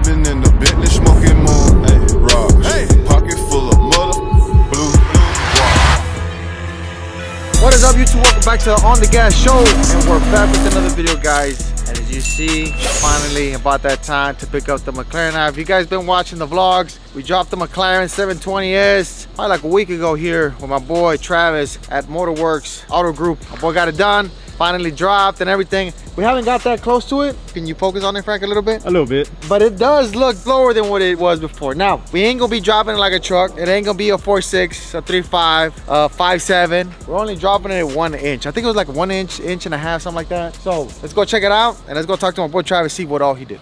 Vibing in the Bentley, smoking moon, ayy, rocks. Hey. Pocket full of mother, blue rock. What is up, YouTube? Welcome back to the On The Gas show, and we're back with another video, guys. And as you see, finally about that time to pick up the McLaren. Now, if you guys been watching the vlogs, we dropped the McLaren 720S probably like a week ago here with my boy Travis at Motorwerks Auto Group. My boy got it done, finally dropped and everything. We haven't got that close to it. Can you focus on it, Frank, a little bit? A little bit. But it does look lower than what it was before. Now, we ain't gonna be dropping it like a truck. It ain't gonna be a 4.6, a 3.5, 5.7. We're only dropping it at 1 inch. I think it was like 1 inch, inch and a half, something like that. So let's go check it out and let's go talk to my boy Travis, see what all he did.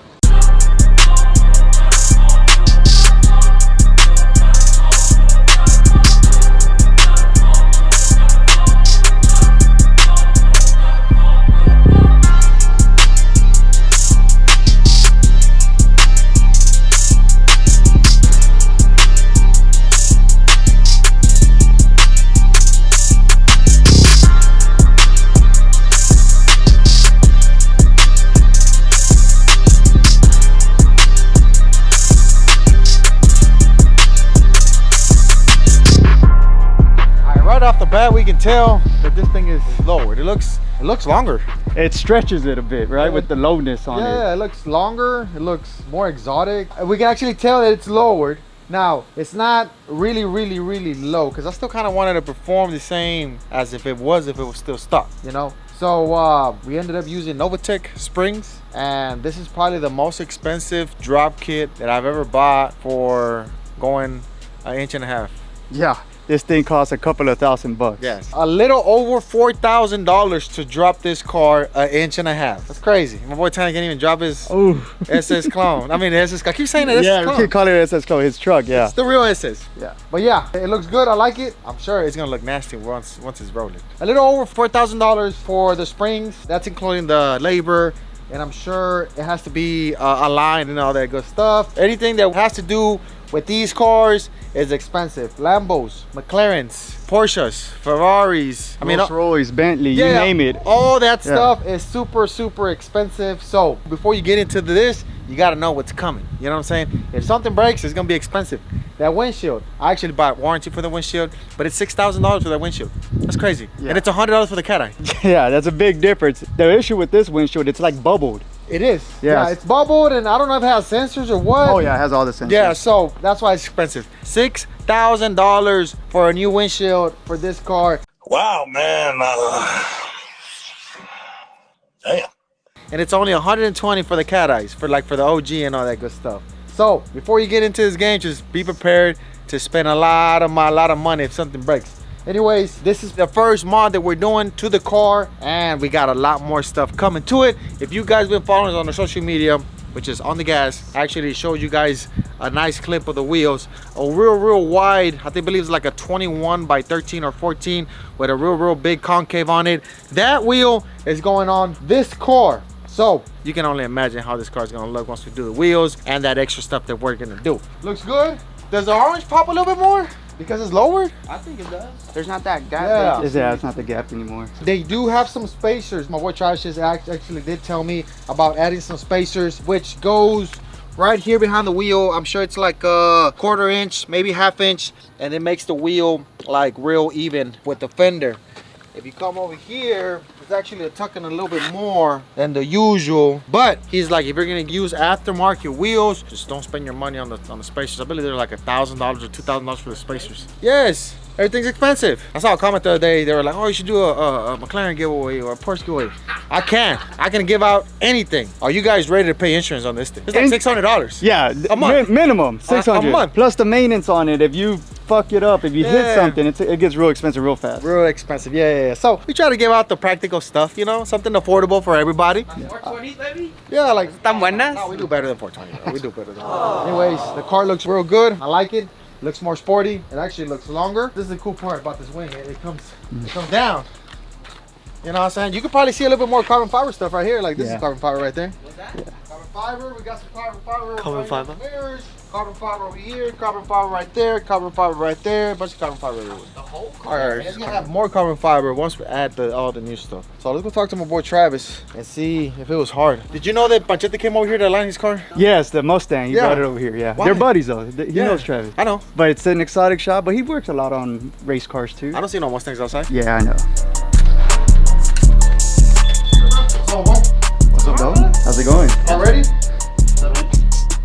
Off the bat, we can tell that this thing is lowered. It looks longer. It stretches it a bit, right? With the lowness on it. Yeah, it looks longer. It looks more exotic. We can actually tell that it's lowered. Now, it's not really low, because I still kind of wanted to perform the same as if it was still stuck, you know? So we ended up using NOVITEC springs, and this is probably the most expensive drop kit that I've ever bought for going 1.5 inches. Yeah. This thing costs a couple of $1,000. Yes, a little over $4,000 to drop this car 1.5 inches. That's crazy. My boy Tiny can't even drop his SS clone. I mean, SS. I keep saying it. Yeah, we keep calling it SS clone. His truck. Yeah, it's the real SS. Yeah, but yeah, it looks good. I like it. I'm sure it's gonna look nasty once it's rolling. A little over $4,000 for the springs. That's including the labor. And I'm sure it has to be aligned and all that good stuff. Anything that has to do with these cars is expensive. Lambos, McLarens, Porsches, Ferraris. I mean, Rolls-Royce, Bentley, you name it. All that stuff is super expensive. So before you get into this, you gotta know what's coming. You know what I'm saying? If something breaks, it's gonna be expensive. That windshield, I actually bought warranty for the windshield, but it's $6,000 for that windshield. That's crazy. Yeah. And it's $100 for the cat eye. Yeah, that's a big difference. The issue with this windshield, it's like bubbled. It is. Yeah, it's bubbled, and I don't know if it has sensors or what. Oh yeah, it has all the sensors. Yeah, so that's why it's expensive. $6,000 for a new windshield for this car. Wow, man. Damn. And it's only $120 for the cat eyes, for the OG and all that good stuff. So before you get into this game, just be prepared to spend a lot of money if something breaks. Anyways, this is the first mod that we're doing to the car, and we got a lot more stuff coming to it. If you guys been following us on the social media, which is On The Gas, I actually showed you guys a nice clip of the wheels, a real wide, I believe it's like a 21 by 13 or 14 with a real big concave on it. That wheel is going on this car. So you can only imagine how this car is going to look once we do the wheels and that extra stuff that we're going to do. Looks good. Does the orange pop a little bit more because it's lowered? I think it does. There's not that gap. Yeah, it's not the gap anymore. They do have some spacers. My boy Travis just actually did tell me about adding some spacers, which goes right here behind the wheel. I'm sure it's like a 1/4 inch, maybe 1/2 inch, and it makes the wheel like real even with the fender. If you come over here, it's actually tucking a little bit more than the usual. But he's like, if you're gonna use aftermarket wheels, just don't spend your money on the spacers. I believe they're like $1,000 or $2,000 for the spacers. Yes, everything's expensive. I saw a comment the other day. They were like, oh, you should do a McLaren giveaway or a Porsche giveaway. I can give out anything. Are you guys ready to pay insurance on this thing? It's like $600. Yeah, a month. Minimum $600 a month. Plus the maintenance on it. If you fuck it up, if you hit something, it gets real expensive real fast. Real expensive. Yeah. So we try to give out the practical stuff, you know, something affordable for everybody. 420, baby? Yeah, like ¿Tan buenas? No, we do better than 420. Bro. We do better than 420. Anyways, the car looks real good. I like it. Looks more sporty. It actually looks longer. This is the cool part about this wing. It comes down. You know what I'm saying? You could probably see a little bit more carbon fiber stuff right here. Like this is carbon fiber right there. What's that? Yeah. Carbon fiber. We got some carbon fiber. Carbon fiber. Mirrors. Carbon fiber over here. Carbon fiber right there. Carbon fiber right there. A bunch of carbon fiber everywhere. The whole car. Alright, it's gonna have more carbon fiber once we add all the new stuff. So let's go talk to my boy Travis and see if it was hard. Did you know that Panchete came over here to line his car? Yes, the Mustang. He Yeah. brought it over here. Yeah, Why? they're buddies though. He Yeah. knows Travis. I know. But it's an exotic shop. But he works a lot on race cars too. I don't see no Mustangs outside. Yeah, I know. So what? What's up, dog? How's it going? All ready?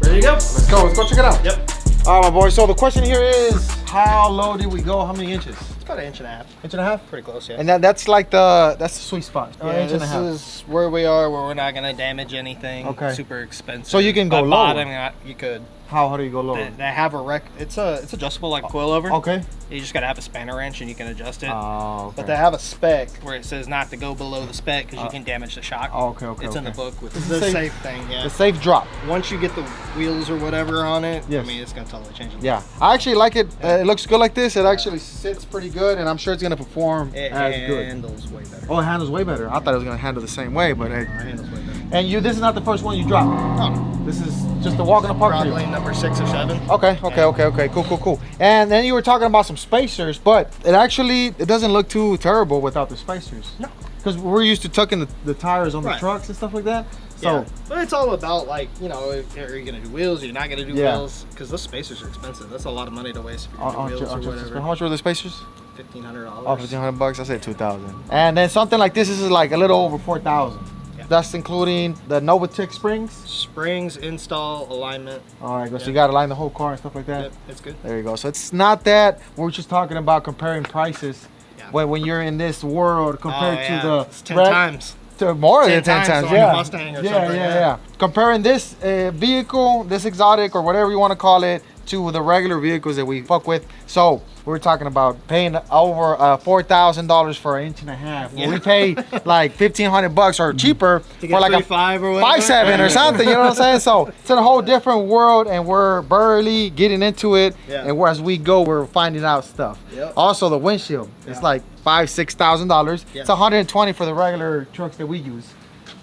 Ready to go? Let's go. Let's go check it out. Yep. All right, my boy. So the question here is, how low did we go? How many inches? It's about 1.5 inches. Inch and a half. Pretty close, yeah. And that's like that's the sweet spot. Yeah, Inch and a this half. is where we are, where we're not gonna damage anything. Okay. Super expensive. So you can go By lower. bottom, you could. How do you go lower? They have a it's adjustable like a coilover. Okay. You just gotta have a spanner wrench and you can adjust it. Oh, okay. But they have a spec where it says not to go below the spec because you can damage the shock. Oh, okay. It's in the book with This is the safe. safe thing. Yeah. The safe drop. Once you get the wheels or whatever on it, Yes. I mean it's gonna totally change it. Yeah, I actually like it. It looks good like this. It actually sits pretty good, and I'm sure it's gonna perform It as good. handles way better. Oh, it handles way better. I thought it was gonna handle the same way, but It handles way better. and this is not the first one you dropped. Oh, This is just a walk in the park for you. probably number 6 or 7. Okay. Cool. And then you were talking about some spacers, but it doesn't look too terrible without the spacers. No. Because we're used to tucking the tires on the Right. trucks and stuff like that. So Yeah. But it's all about like, are you gonna do wheels? Are you not gonna do Yeah. wheels? Because those spacers are expensive. That's a lot of money to waste if you're on- doing wheels or whatever. how much were the spacers? $1,500. Oh, $1,500. I said 2,000. And then something like this is like a little over 4,000. Yeah. That's including the NOVITEC springs. Springs, install, alignment. All right, so Yeah. you got to line the whole car and stuff like that. Yep, it's good. There you go. So it's not that we're just talking about comparing prices. Yeah. When you're in this world compared yeah. to the It's 10 red- times. to more than 10 10 times, times on a yeah. Mustang or yeah, something, yeah, yeah. yeah. Comparing this vehicle, this exotic or whatever you want to call it, to the regular vehicles that we fuck with. So we're talking about paying over $4,000 for 1.5 inches. When we pay like $1,500 or cheaper To for get like a 3.5 or whatever. 5.7 or something. You know what I'm saying? So it's in a whole different world, and we're barely getting into it. Yeah. And as we go, we're finding out stuff. Yep. Also, the windshield. It's like $5,000-$6,000. Yeah. It's $120 for the regular trucks that we use.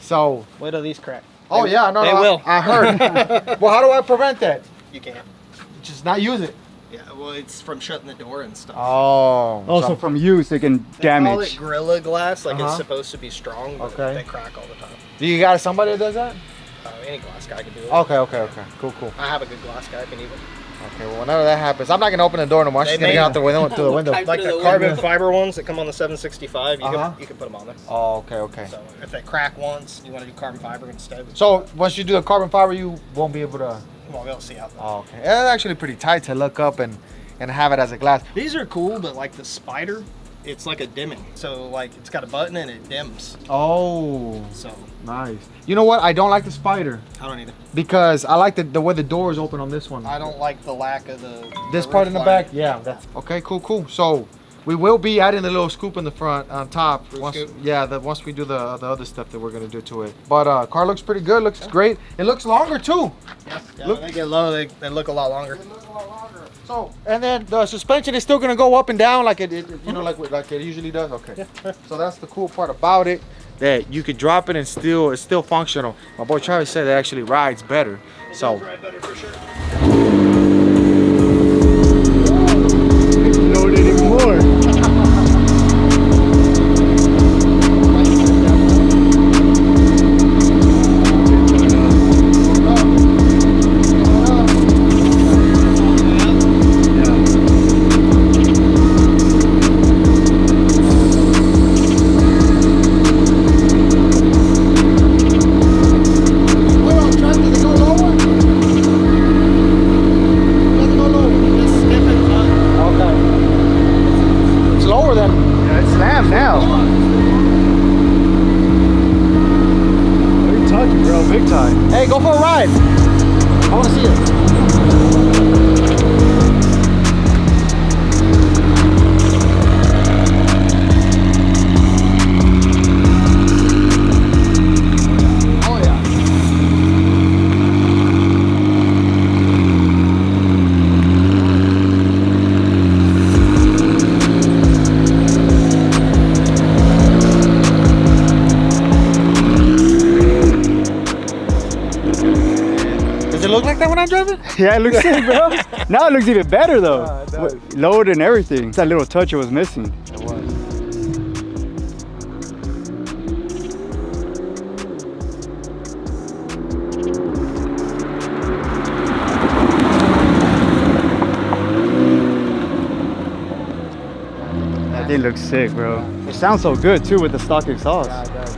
So, Wait till these crack. oh yeah, no, they no, will. I heard. Well, how do I prevent that? You can't. Just not use it. Yeah, well, it's from shutting the door and stuff. Oh. Also from use, it can They call it damage. Gorilla Glass, like Uh-huh. it's supposed to be strong, but Okay. they crack all the time. Do you got somebody that does that? Any glass guy can do it. Okay. Cool. I have a good glass guy if you need it. Okay, well, whenever that happens, I'm not gonna open the door no more. I'm just They gonna get made- out the window to the window. Like to the the carbon window. fiber ones that come on the 765, Uh-huh. you can put them on there. Oh, okay. So if they crack once, you want to do carbon fiber instead. So once you do the carbon fiber, you won't be able to. You won't be able to see out there. Oh, okay. It's actually pretty tight to look up and have it as a glass. These are cool, but like the Spider, it's like a dimming. So like it's got a button and it dims. Oh, So nice. You know what? I don't like the Spider I don't need it. because I like the way the doors open on this one. I don't like the lack of This the part roof in the line. back, yeah. That's okay. Cool. So we will be adding the little scoop in the front on top. Roof Once, scoop? yeah, once we do the other stuff that we're gonna do to it. But car looks pretty good. Looks great. It looks longer too. Yeah, Look- when they get low, they look a lot longer. So and then the suspension is still gonna go up and down like it like it usually does. Okay. So that's the cool part about it, that you could drop it and it's still functional. My boy Travis said it actually rides better. So Right better for sure. Load it even more. it's lower than. Yeah, it's slammed now. What are you talking, bro? Big time. Hey, go for a ride. I want to see it. Oh yeah. Does it look like that when I'm driving? Yeah, it looks sick, bro. Now it looks even better though. Yeah, it does. Load and everything. That little touch it was missing. It was. That thing looks sick, bro. It sounds so good too with the stock exhaust. Yeah, it does.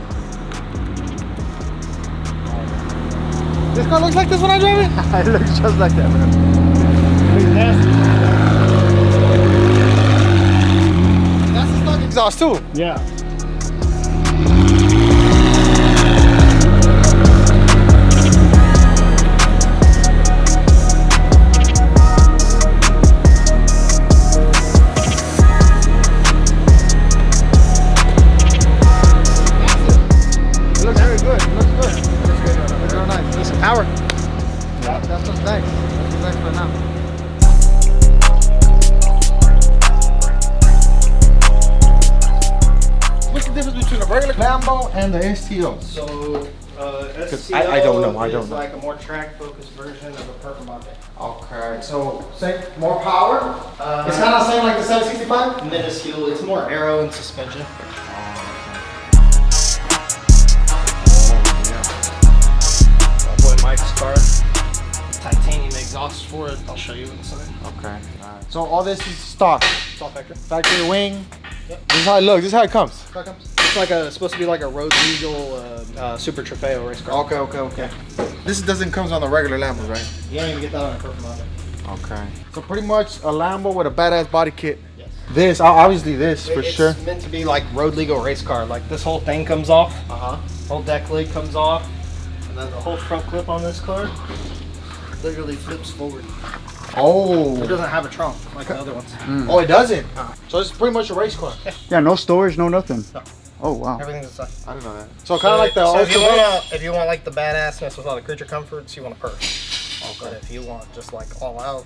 This car looks like this when I drive it? It looks just like that, bro. That's the stock exhaust too. Yeah. It looks very good. It looks good. It looks good. It looks real nice. Decent power. That's what's nice. That's what's nice for now. What's the difference between a regular Lambo and the STO? So, STO I don't know, I don't is know. like a more track-focused version of a Performante. Okay, so same, more power. It's kind of the same like the 765. Minuscule. It's more aero and suspension. That boy Mike's car. Titanium exhaust for it. I'll show you inside. Okay. Alright. So all this is stock. It's all factory. Factory wing. Yep. This is how it looks. This is how it comes. It's like a supposed to be like a road legal Super Trofeo race car. Okay. This doesn't come on the regular Lambos, right? You don't even get that on a Performante. Okay. So pretty much a Lambo with a badass body kit. Yes. This, obviously this for It's sure. meant to be like road legal race car. Like this whole thing comes off. Whole deck lid comes off, and then the whole front clip on this car literally flips forward. Oh. It doesn't have a trunk like the other ones. Oh, it doesn't. So it's pretty much a race car. Yeah, no storage, no nothing. No. Oh wow. Everything's inside. I didn't know that. So kind of like the so if Ultra. you want like the badassness with all the creature comforts, you want a perk. But if you want just like all out,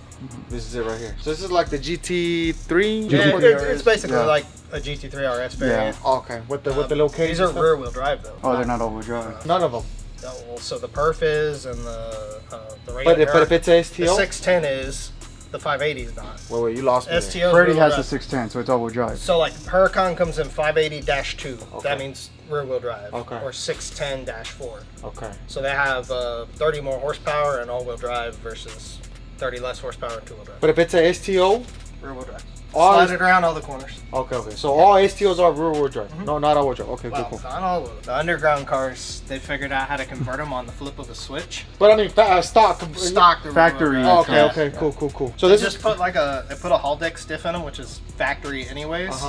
This is it right here. So this is like the GT3. yeah, it's basically Yeah. like a GT3 RS variant. Okay. With the little cage. These are rear wheel drive though. Oh, they're not all-wheel drive. None of them. No, well, so the perf is and the But regular. if it's a the STO. 610 is, the 580 is not. Wait, you lost me. there. STO. Freddie has the 610, so it's all-wheel drive. So like Huracan comes in 580-2. Okay. That means rear wheel drive. Okay. Or 610-4. Okay. So they have 30 more horsepower and all-wheel drive versus 30 less horsepower and two-wheel drive. But if it's a STO. Rear wheel drive. All Slide is- it around all the corners. Okay. So all STOs are rear wheel drive. No, not all wheel drive. Okay, Well, cool. not all of them. The underground cars, they figured out how to convert them on the flip of a switch. But I mean, stock. Stock the Factory. rear wheel drive. Oh, okay. Cool. So this they is. just put like they put a Hall deck stiff in them, which is factory anyways.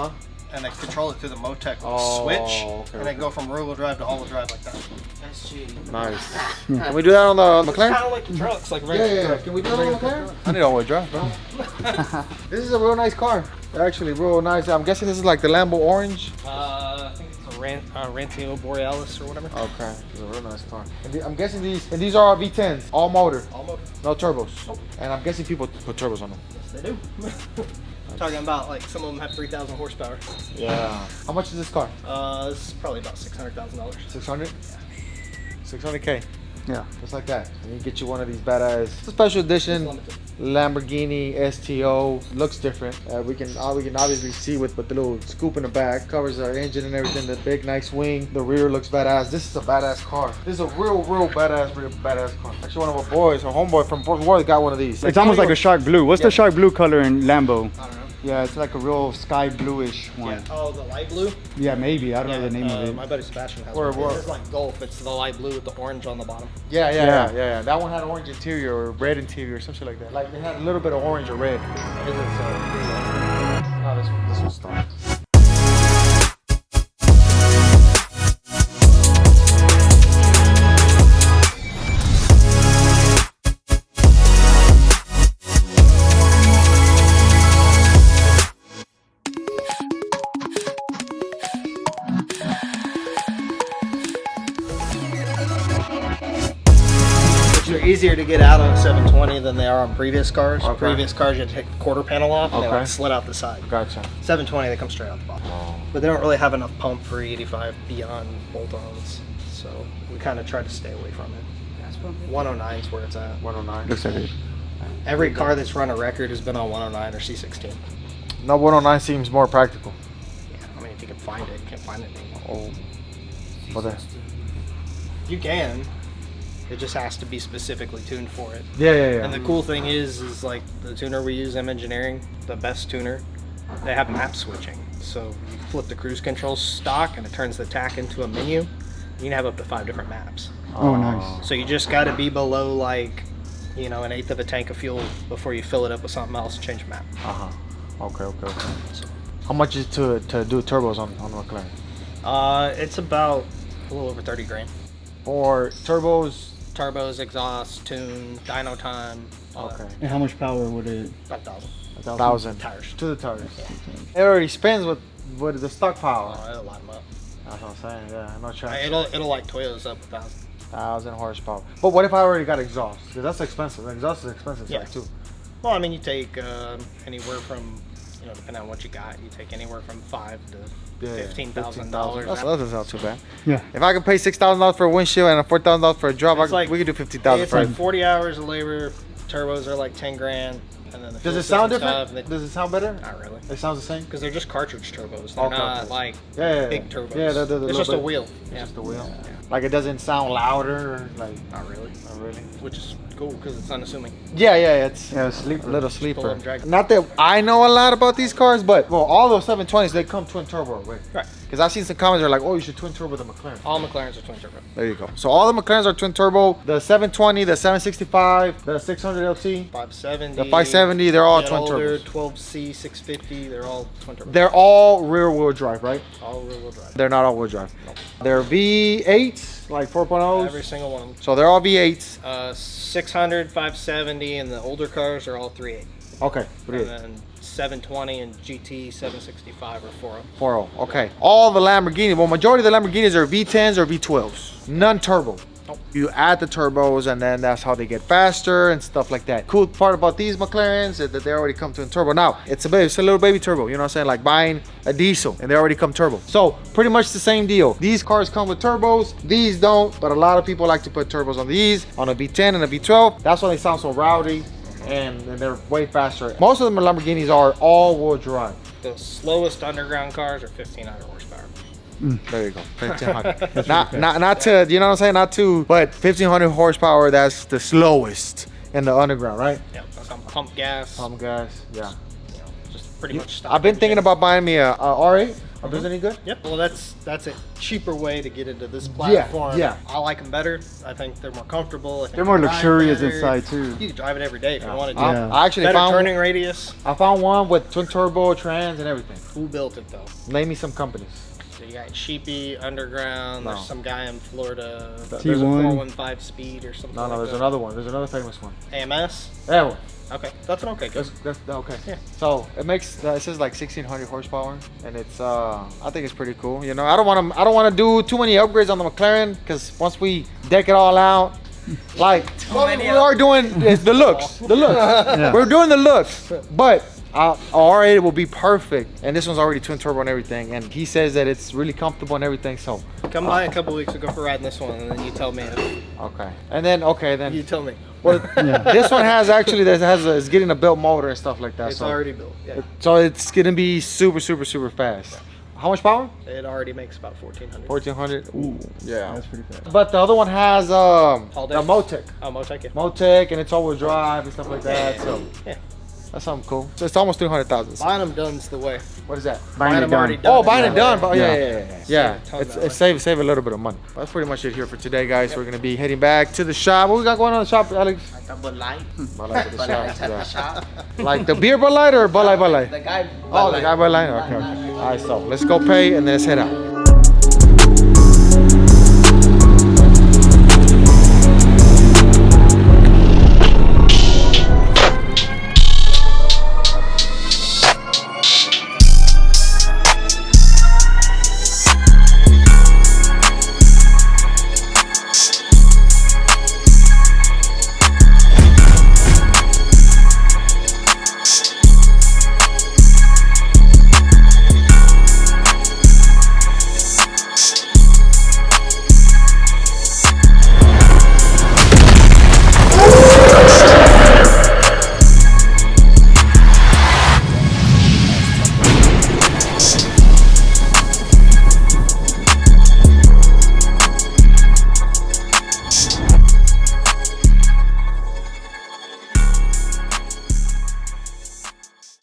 And they control it through the Motec switch, okay, and they go from rear wheel drive to all wheel drive like that. Nice. Can we do that on the It's McLaren? kind of like the trucks, like Yeah. regular. Can we do that on the McLaren? I need all-wheel drive, bro. This is a real nice car. Actually, real nice. I'm guessing this is like the Lambo Orange. I think it's a Rantio Borealis or whatever. Okay, it's a real nice car. I'm guessing these are V10s, all motor, All motor. no turbos. Nope. And I'm guessing people put turbos on them. Yes, they do. Talking about like some of them have 3,000 horsepower. Yeah. How much is this car? This is probably about $600,000. 600? 600K. Yeah. Just like that. And you get you one of these badass special edition Limited. Lamborghini STO. Looks different. We can obviously see with the little scoop in the back. Covers our engine and everything. The big nice wing. The rear looks badass. This is a badass car. This is a real badass car. Actually, one of our boys, our homeboy from Fort Worth, got one of these. It's almost like a shark blue. What's Yeah. the shark blue color in Lambo? I don't know. Yeah, it's like a real sky bluish one. Yeah. Oh, the light blue? Yeah, maybe. I don't know the name of it. My buddy Sebastian has Where- one. where? It's like Golf. It's the light blue with the orange on the bottom. Yeah. That one had orange interior or red interior or something like that. Like it had a little bit of orange or red. Is it so? No, this one's stock. They're easier to get out on a 720 than they are on previous cars. Okay. Previous cars, you take the quarter panel off and they Okay. like slid out the side. Gotcha. 720, they come straight out the bottom. But they don't really have enough pump for E85 beyond bolt-ons. So we kind of try to stay away from it. That's 109 is where it's at. 109. Looks like it. Every car that's run a record has been on 109 or C16. No, 109 seems more practical. Yeah, I mean, if you can find it, you can't find it anymore. Oh, but then, You can. It just has to be specifically tuned for it. yeah. And the cool thing is like the tuner we use, M Engineering, the best tuner, they have map switching. So you flip the cruise control stock and it turns the tack into a menu. You can have up to 5 different maps. Oh, nice. So you just got to be below like, you know, 1/8 of a tank of fuel before you fill it up with something else and change the map. Okay. How much is to do turbos on McLaren? It's about a little over 30 grand. For turbos, Turbos, exhaust, tune, dyno time. All okay, that. And how much power would it? About 1,000. 1,000 Tires. to the tires. It already spins with the stock power. Oh, it'll light them up. That's what I'm saying. Yeah, no chance. It'll light Toyotas up 1,000. 1,000 horsepower. But what if I already got exhaust? Because that's expensive. Exhaust is expensive Yeah. too. Well, I mean, you take anywhere from, you know, depending on what you got, you take anywhere from $5,000 to $15,000. That's not too bad. Yeah. If I could pay $6,000 for a windshield and $4,000 for a drop, It's like- we could do 50,000 It's for like it. 40 hours of labor. Turbos are like 10 grand. And then the Does fuel it sound system different? stuff, Does it sound better? Not really. It sounds the same? Because they're just cartridge turbos. They're Okay, not okay. like Yeah. big turbos. Yeah, they're it's little just a bit- wheel. Yeah. Just the wheel. Yeah. Like it doesn't sound louder, or like Not really. not really. Which is cool because it's unassuming. Yeah, it's Yeah, sleeper. a little Pull sleeper. up, drag it. Not that I know a lot about these cars, but well, all those 720s they come twin turbo with. Right. Because I've seen some comments that are like, oh, you should twin turbo the McLaren. All McLarens are twin turbo. There you go. So all the McLarens are twin turbo. The 720, the 765, the 600 LT, 570. the 570, they're all get twin older, turbos. 12C, 650. They're all twin turbo. They're all rear wheel drive, right? all rear wheel drive. They're not all wheel drive. They're V8s, like 4.0s. Every single one of them. So they're all V8s. 600, 570, and the older cars are all 3.8. Okay, And then 720 and GT 765 or 4.0. 4.0. Okay. All the Lamborghini, well, majority of the Lamborghinis are V10s or V12s. None turbo. Nope. You add the turbos, and then that's how they get faster and stuff like that. Cool part about these McLarens is that they already come to a turbo. Now, it's a little baby turbo. You know what I'm saying? Like buying a diesel, and they already come turbo. So pretty much the same deal. These cars come with turbos. These don't, but a lot of people like to put turbos on these, on a V10 and a V12. That's why they sound so rowdy, and they're way faster. Most of them Lamborghinis are all-wheel drive. The slowest underground cars are 1,500 horsepower. There you go, 1,500. not to, you know what I'm saying? Not to, but 1,500 horsepower. That's the slowest in the underground, right? Yeah, that's on pump gas. Pump gas, yeah. You know, just pretty much stop. I've been thinking everything. about buying me a R8. Are those any good? Yep. Well, that's a cheaper way to get into this platform. yeah. I like them better. I think they're more comfortable. I think They're more they drive luxurious better. inside too. You can drive it every day if you wanted to. Yeah. I actually Better found turning radius. I found one with twin turbo, trans, and everything. Who built it though? Name me some companies. So you got Sheepy, Underground. No. There's some guy in Florida. There's There's a T1. 415 speed or something. No, like there's that. another one. There's another famous one. AMS. That one. Okay, that's an okay. Good. That's okay. Yeah. So it makes it says like 1,600 horsepower, and it's I think it's pretty cool. You know, I don't want to do too many upgrades on the McLaren because once we deck it all out, like we are doing the looks, We're doing the looks, but R8 will be perfect, and this one's already twin turbo and everything, and he says that it's really comfortable and everything. So Come by a couple weeks ago for riding this one, and then you tell me. then You tell me. well, this one is getting a built motor and stuff like that. It's so already built. Yeah. so it's gonna be super fast. How much power? It already makes about 1,400. 1,400. Ooh, yeah. That's pretty fast. But the other one has the day. Motec. Oh, Motec, yeah. Motec, and it's all-wheel drive and stuff like that. So Yeah. that's something cool. So it's almost 300,000. Buying them done's the way. What is that? Buying them already done. done. Oh, buying it done. But Yeah. Yeah. Save a ton that It's save a little bit of money. That's pretty much it here for today, guys. We're gonna be heading back to the shop. What we got going on in the shop, Alex? Bud Light. Bud Light to the shop. Yeah. Shop. Like the beer Bud Light or Bud Light? The guy. Oh, the guy Bud Light. Okay. All right, so let's go pay and then let's head out.